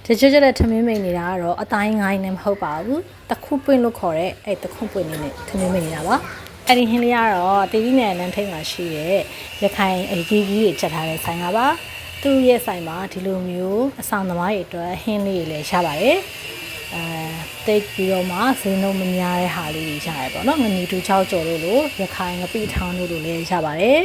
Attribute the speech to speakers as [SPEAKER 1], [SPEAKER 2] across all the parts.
[SPEAKER 1] ဒီချွတ်တဲ့ထမင်းမိန်နေတာကတော့အတိုင်းငိုင်းနဲ့မဟုတ်ပါဘူးတခုပွင့်လို့ခေါ်တဲ့အဲ့တခုပွင့်နေနဲ့ထမင်းမိန်နေတာပါအဲ့ဒီဟင်းလေးကတော့တီတီနဲ့နန်းထိန်မှာရှိတဲ့ရခိုင်အကြီးကြီးတွေချက်ထားတဲ့ဆိုင်ကပါသူ့ရဲ့ဆိုင်မှာဒီလိုမျိုးအဆောင်သမားတွေအတွက်ဟင်းလေးတွေလည်းရပါတယ်တိတ်ပြီးတော့မှဈေးနှုန်းမများတဲ့ဟာလေးတွေရတယ်ပေါ့နော်ငနီတူ6ကျော်လို့လို့ရခိုင်ငပိထောင်းလို့လည်းရပါတယ်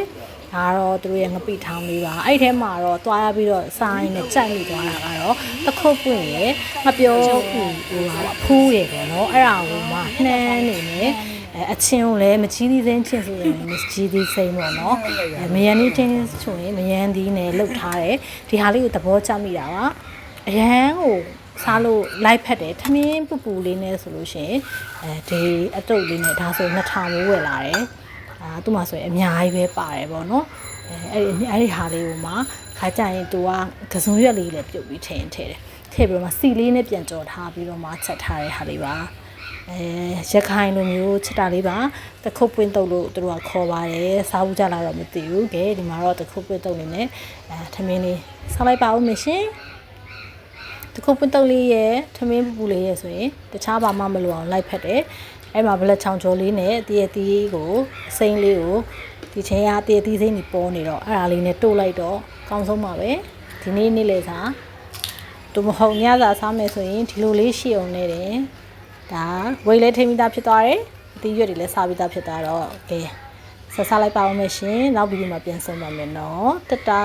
[SPEAKER 1] ဒါတော့သူတို့ရဲ့ငပိထောင်းလေးပါအဲ့ထဲမှာတော့တွားရပြီးတော့စားရင်းနဲ့ကြိုက်မိသွားတာကတော့တခုတ်ပွင့်ရယ်ငပြောဟိုပါဖူးရယ်ပေါ့နော်အဲ့ဒါကိုမှနှမ်းနေနဲ့အချင်းကိုလည်းမကြီးသေးစင်းချင်းဆိုရင်မကြီးသေးစိမ့်ပေါ့နော်မယန်နီချင်းဆိုရင်မယန်ဒီနဲ့လှုပ်ထားတယ်ဒီဟာလေးကိုသဘောကျမိတာပါအရန်ကိုစားလို့လိုက်ဖက်တယ်ထမင်းပူပူလေးနဲ့ဆိုလို့ရှိရင်ဒီအတုပ်လေးနဲ့ဒါဆို2000မိုးဝယ်လာတယ်သူ့မှာဆိုရင်အများကြီးပဲပါတယ်ပေါ့နော်အဲ့ဒီဟာလေးကိုမှခါကြရင်သူကကစုံရွက်လေးလည်းပြုတ်ပြီးထည့်တယ်ထည့်ပြီးတော့မှစီလေးနဲ့ပြန်ကြော်ထားပြီးတော့မှချက်ထားတဲ့ဟာလေးပါရခိုင်လိုမျိုးချက်တာလေးပါတခုတ်ပွင့်တုပ်လို့သူတို့ကခေါ်ပါတယ်စားဘူးကြလာတော့မသိဘူးကဲဒီမှာတော့တခုတ်ပွင့်တုပ်နေနဲ့ထမင်းလေးစားလိုက်ပါဦးမရှင်တခုတ်ပွင့်တုပ်လေးရဲ့ထမင်းပူပူလေးရဲ့ဆိုရင်တခြားဘာမှမလိုအောင်လိုက်ဖက်တယ်အဲ့မှာဘလက်ချောင်းကျော်လေးနဲ့တည့်တီးကိုအစိမ်းလေးကိုဒီချင်းရတည့်တီးစိမ်းကြီးပေါ်နေတော့အဲ့ဒါလေးနဲ့တို့လိုက်တော့ကောင်းဆုံးပါပဲဒီနေ့လေစားတို့မဟုတ်ညစာစားမယ်ဆိုရင်ဒီလိုလေးရှိအောင်နေတယ်ဒါဝိတ်လေးထိမိသားဖြစ်သွားတယ်အသီးရွက်တွေလည်းစားပြီးသားဖြစ်သွားတော့ကဲဆက်စားလိုက်ပါဦးမယ်ရှင်နောက်ဗီဒီယိုမှာပြန်ဆုံပါမယ်နော်တတာ